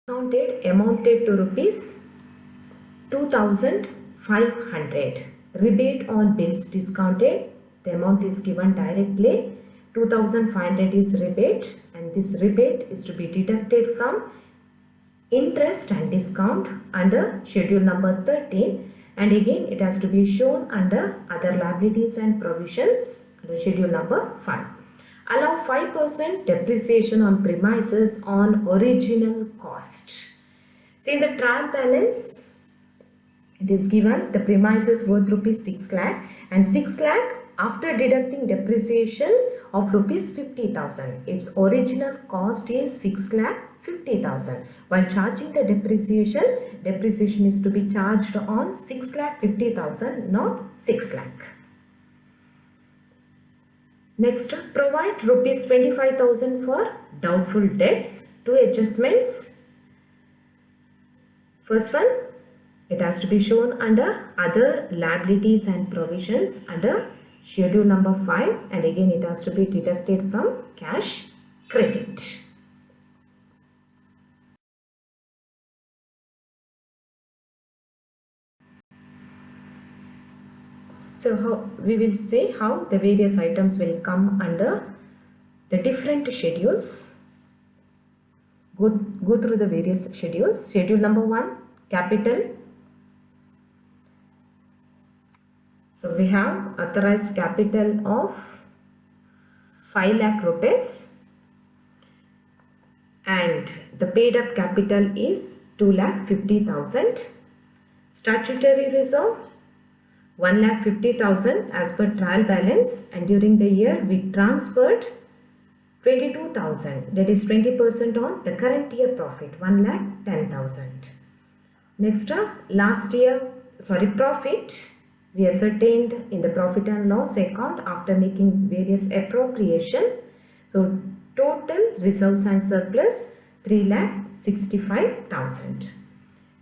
discounted amounted to rupees 2500. Rebate on bills discounted, the amount is given directly. 2500 is rebate, and this rebate is to be deducted from interest and discount under schedule number 13, and again it has to be shown under other liabilities and provisions under schedule number 5. Allow 5% depreciation on premises on original cost. See, in the trial balance, it is given the premises worth rupees 6 lakh, and 6 lakh after deducting depreciation of rupees 50,000. Its original cost is 6 lakh 50,000. While charging the depreciation is to be charged on 6 lakh 50,000, not 6 lakh. Next, provide rupees 25,000 for doubtful debts. Two adjustments. First one, it has to be shown under other liabilities and provisions under schedule number 5, and again it has to be deducted from cash credit. So we will say how the various items will come under the different schedules. Go through the various schedules. Schedule number 1, capital. So we have authorized capital of 5 lakh rupees, and the paid up capital is 2 lakh 50,000. Statutory reserve 1 lakh 50,000 as per trial balance, and during the year we transferred 22,000, that is 20% on the current year profit, 1 lakh 10,000. Next profit we ascertained in the profit and loss account after making various appropriation. So total reserves and surplus 3 lakh 65,000.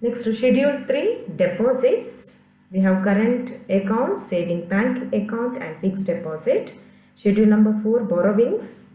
Next, schedule 3, deposits. We have current account, saving bank account and fixed deposit. Schedule number 4, borrowings.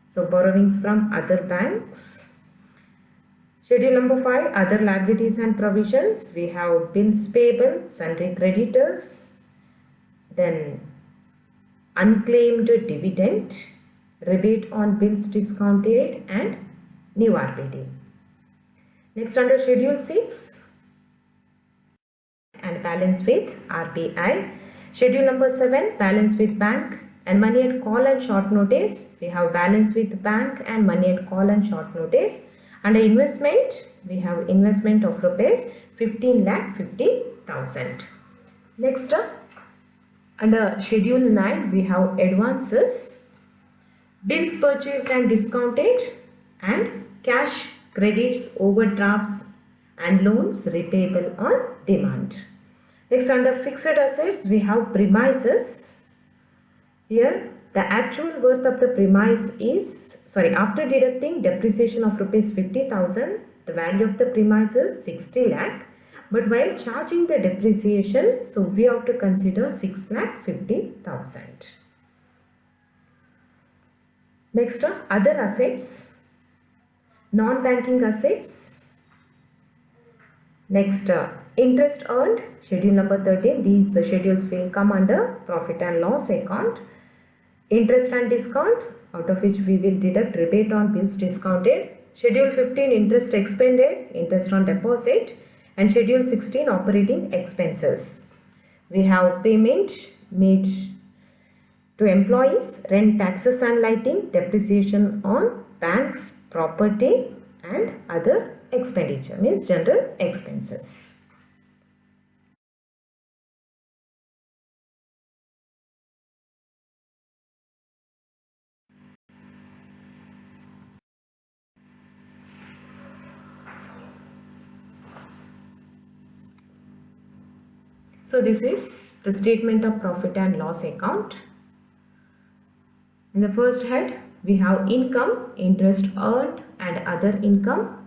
So borrowings from other banks. Schedule number 5, other liabilities and provisions. We have bills payable, sundry creditors, then unclaimed dividend, rebate on bills discounted, and new RPD. Next, under schedule 6, and balance with RBI. Schedule number 7, balance with bank and money at call and short notice. We have balance with bank and money at call and short notice. Under investment, we have investment of rupees 15 lakh 50,000. Next, under schedule 9, we have advances, bills purchased and discounted, and cash credits, overdrafts and loans repayable on demand. Next, under fixed assets, we have premises. Here the actual worth of the premise is, after deducting depreciation of rupees 50,000, the value of the premise is 60 lakh. But while charging the depreciation, so we have to consider 6 lakh 50,000. Next, other assets, non-banking assets. Next, interest earned, schedule number 13. These schedules will come under profit and loss account. Interest and discount, out of which we will deduct rebate on bills discounted. Schedule 15, interest expended, interest on deposit, and schedule 16, operating expenses. We have payment made to employees, rent, taxes and lighting, depreciation on banks, property, and other expenditure, means general expenses. So this is the statement of profit and loss account. In the first head, we have income, interest earned and other income,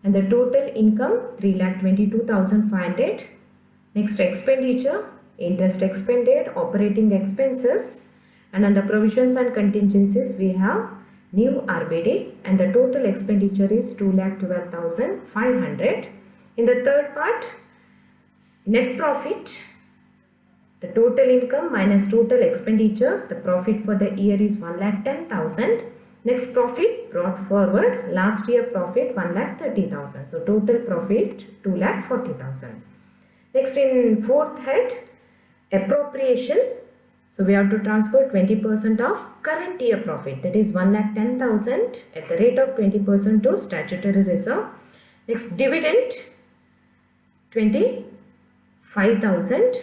and the total income 3,22,500. Next, expenditure, interest expended, operating expenses, and under provisions and contingencies we have new RBD, and the total expenditure is 2,12,500. In the third part, net profit, the total income minus total expenditure, the profit for the year is 1,10,000. Next profit brought forward, last year profit 1,30,000. So total profit 2,40,000. Next in fourth head, appropriation. So we have to transfer 20% of current year profit, that is 1,10,000 at the rate of 20% to statutory reserve. Next dividend 25,000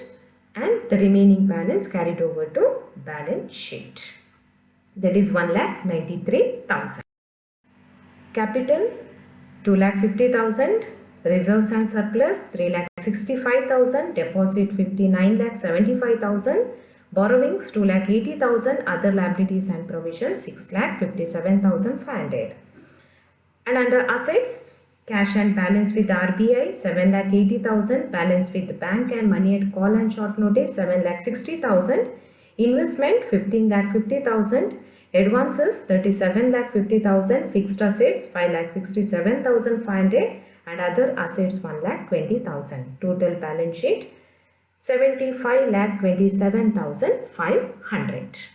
and the remaining balance carried over to balance sheet, that is 1,93,000. Capital 2,50,000, reserves and surplus 3,65,000, deposit 59,75,000, borrowings 2,80,000, other liabilities and provisions 6,57,500. And under assets, cash and balance with RBI 7,80,000, balance with bank and money at call and short notice 7,60,000, investment 15,50,000, advances 37,50,000, fixed assets 5,67,500 and other assets 1,20,000. Total balance sheet 75,27,500.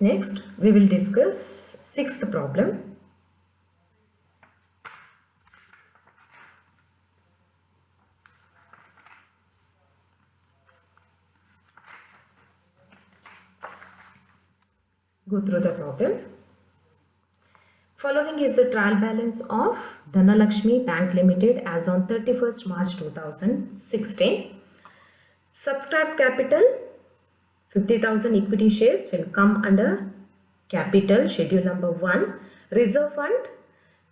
Next, we will discuss sixth problem. Go through the problem. Following is the trial balance of Dhanalakshmi Bank Limited as on 31st March 2016. Subscribed capital 50,000 equity shares will come under capital schedule number 1. Reserve fund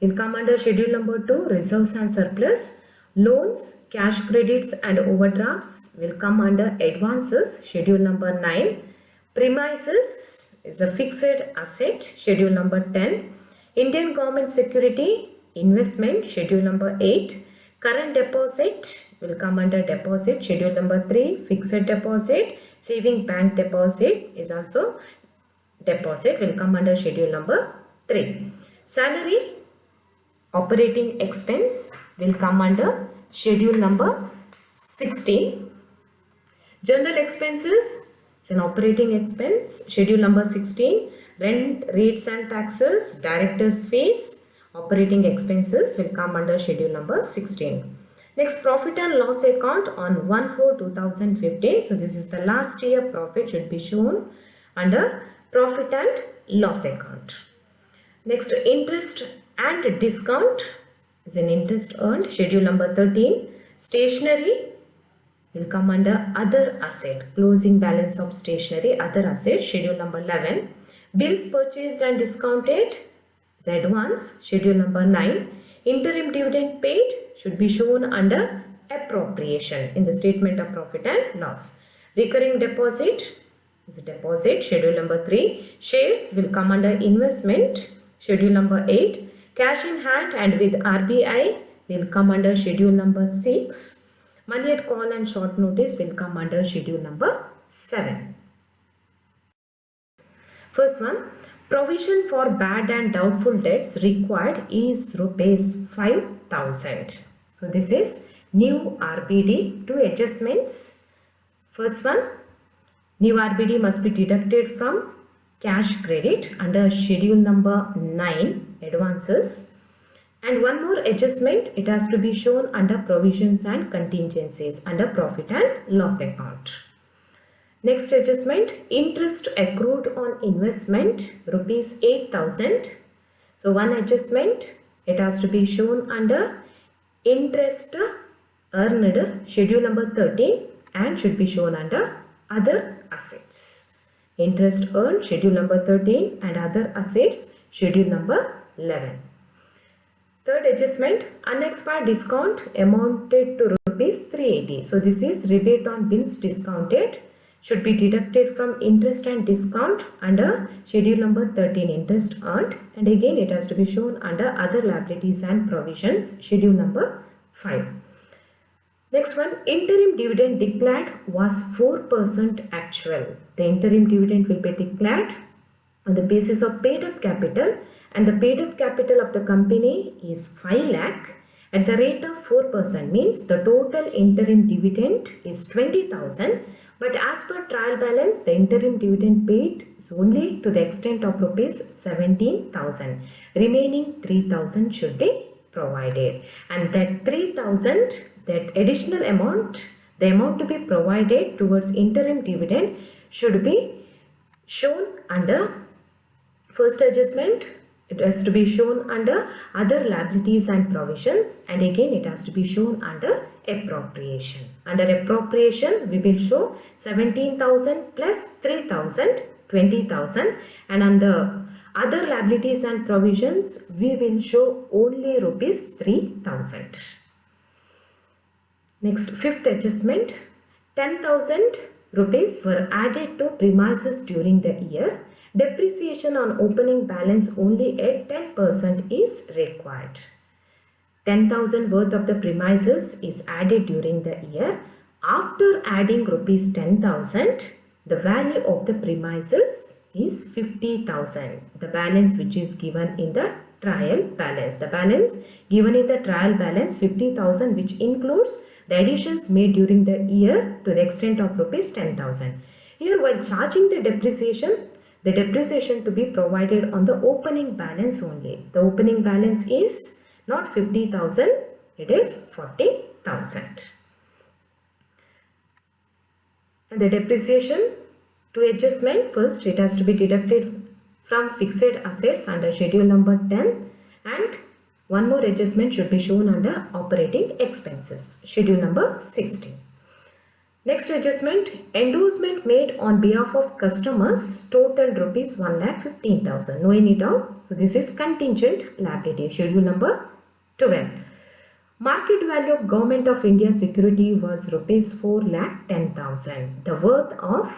will come under schedule number 2, reserves and surplus. Loans, cash credits and overdrafts will come under advances, schedule number 9. Premises is a fixed asset, schedule number 10. Indian government security investment, schedule number 8. Current deposit will come under deposit, schedule number 3. Fixed deposit, saving bank deposit is also deposit, will come under schedule number 3. Salary, operating expense will come under schedule number 16. General expenses is an operating expense, schedule number 16. Rent, rates and taxes, directors fees, operating expenses will come under schedule number 16. Next, profit and loss account on 1/4/2015. So this is the last year profit should be shown under profit and loss account. Next, interest and discount is an interest earned, schedule number 13. Stationery will come under other asset, closing balance of stationery, other asset, schedule number 11. Bills purchased and discounted is advance, schedule number 9. Interim dividend paid should be shown under appropriation in the statement of profit and loss. Recurring deposit is a deposit, schedule number 3. Shares will come under investment, schedule number 8. Cash in hand and with RBI will come under schedule number 6. Money at call and short notice will come under schedule number 7. First one, provision for bad and doubtful debts required is rupees 5,000. So this is new RBD, 2 adjustments. First one, new RBD must be deducted from cash credit under schedule number 9, advances. And one more adjustment, it has to be shown under provisions and contingencies under profit and loss account. Next adjustment, interest accrued on investment rupees 8,000. So one adjustment, it has to be shown under interest earned, schedule number 13 and should be shown under other assets. Interest earned, schedule number 13 and other assets, schedule number 11. Third adjustment, unexpired discount amounted to rupees 380. So this is rebate on bills discounted, should be deducted from interest and discount under schedule number 13, interest earned, and again it has to be shown under other liabilities and provisions, schedule number 5. Next one, interim dividend declared was 4% actual. The interim dividend will be declared on the basis of paid up capital, and the paid up capital of the company is 5 lakh at the rate of 4%, means the total interim dividend is 20,000, but as per trial balance the interim dividend paid is only to the extent of rupees 17,000. Remaining 3,000 should be provided, and that 3,000, that additional amount, the amount to be provided towards interim dividend should be shown under first adjustment. It has to be shown under other liabilities and provisions, and again it has to be shown under appropriation. Under appropriation we will show 17,000 plus 3,000, 20,000, and under other liabilities and provisions we will show only rupees 3,000. Next, fifth adjustment, 10,000 rupees were added to premises during the year. Depreciation on opening balance only at 10% is required. 10,000 worth of the premises is added during the year. After adding rupees 10,000, the value of the premises is 50,000. The balance which is given in the trial balance. The balance given in the trial balance 50,000, which includes the additions made during the year to the extent of rupees 10,000. Here, while charging the depreciation to be provided on the opening balance only. The opening balance is not 50,000, it is 40,000. And the depreciation to adjustment, first it has to be deducted from fixed assets under schedule number 10, and one more adjustment should be shown under operating expenses, schedule number 16. Next adjustment, endorsement made on behalf of customers total rupees 1,15,000. No any doubt. So this is contingent liability, schedule number 12. Market value of Government of India security was rupees 4,10,000. The worth of,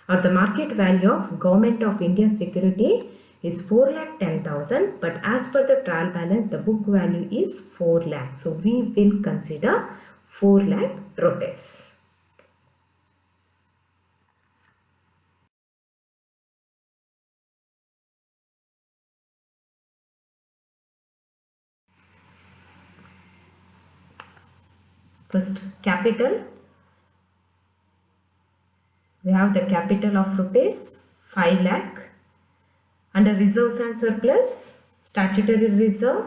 or the market value of Government of India security is 4,10,000, but as per the trial balance the book value is 4 lakh. So we will consider 4 lakh rupees. First, capital. We have the capital of rupees 5 lakh. Under reserves and surplus, statutory reserve,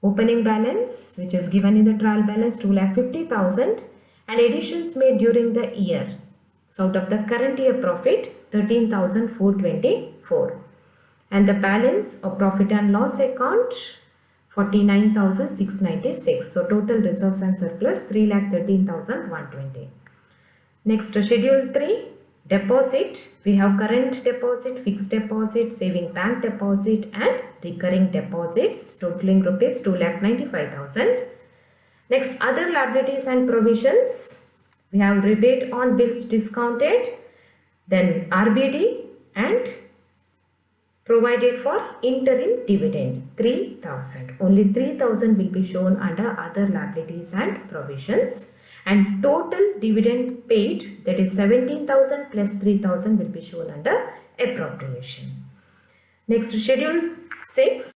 opening balance which is given in the trial balance 2,50,000, and additions made during the year. So out of the current year profit 13,424, and the balance of profit and loss account 49,696. So total reserves and surplus 3,13,120. Next, schedule 3, deposit. We have current deposit, fixed deposit, saving bank deposit, and recurring deposits totaling rupees 2,95,000. Next, other liabilities and provisions. We have rebate on bills discounted, then RBD, and provided for interim dividend 3,000. Only 3,000 will be shown under other liabilities and provisions, and total dividend paid, that is 17,000 plus 3,000, will be shown under appropriation. Next, schedule 6.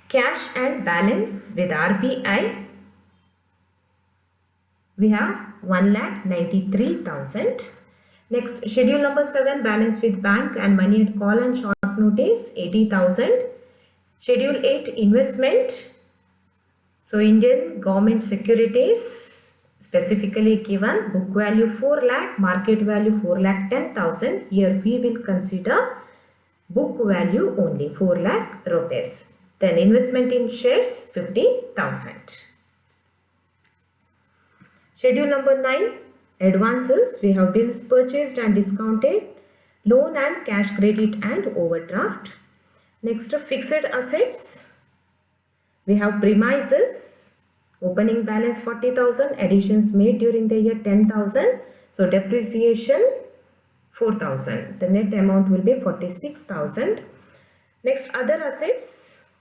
Cash and balance with RBI. We have 1,93,000. Next, schedule number 7, balance with bank and money at call and short notice 80,000. Schedule 8, investment. So Indian government securities specifically given, book value 4 lakh, market value 4,10,000. Here we will consider book value only 4 lakh rupees. Then investment in shares 50,000. Schedule number 9, advances. We have bills purchased and discounted, loan and cash credit and overdraft. Next, fixed assets. We have premises, opening balance 40,000, additions made during the year 10,000. So depreciation 4,000. The net amount will be 46,000. Next, other assets,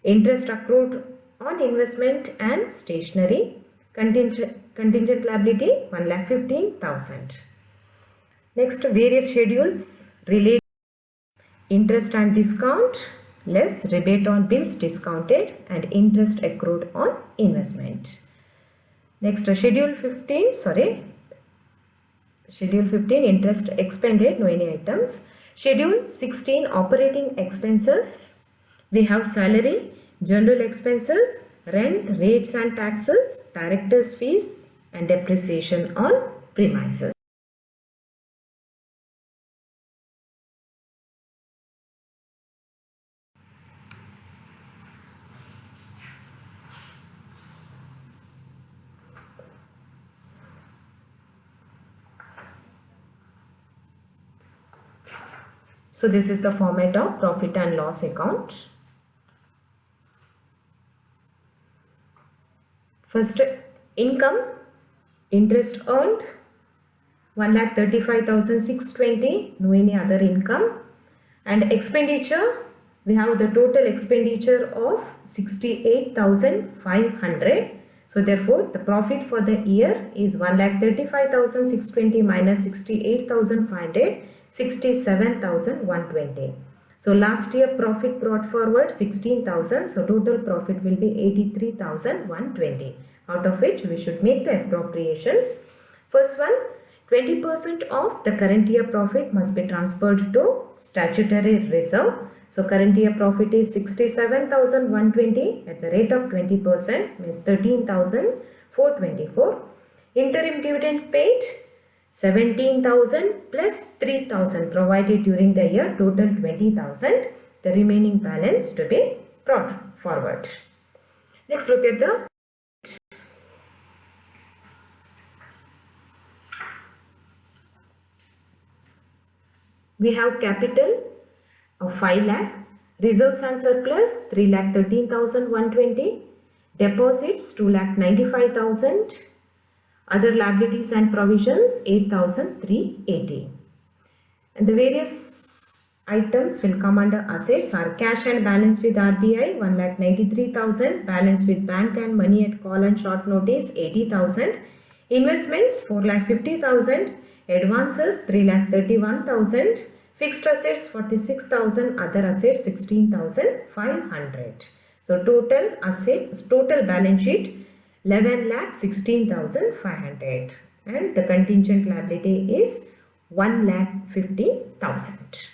interest accrued on investment and stationery, contingent liability 1,15,000. Next, various schedules relate interest and discount less rebate on bills discounted and interest accrued on investment. Next, Schedule 15 interest expended, no any items. Schedule 16 operating expenses. We have salary, general expenses, rent, rates and taxes, directors fees and depreciation on premises. So this is the format of profit and loss account. First, income, interest earned 1,35,620, no any other income. And expenditure, we have the total expenditure of 68,500. So therefore, the profit for the year is 1,35,620 minus 68,500. 67,120. So last year profit brought forward 16,000. So total profit will be 83,120. Out of which we should make the appropriations. First one, 20% of the current year profit must be transferred to statutory reserve. So current year profit is 67,120 at the rate of 20% means 13,424. Interim dividend paid 17,000 plus 3,000 provided during the year, total 20,000. The remaining balance to be brought forward. Next, look at the we have capital of 5 lakh, reserves and surplus 3,13,120, deposits 2,95,000. Other liabilities and provisions 8,380. And the various items will come under assets are cash and balance with RBI 1,93,000, balance with bank and money at call and short notice 80,000, investments 4,50,000, advances 3,31,000, fixed assets 46,000, other assets 16,500. So total assets, total balance sheet 11,16,500 and the contingent liability is 1,50,000.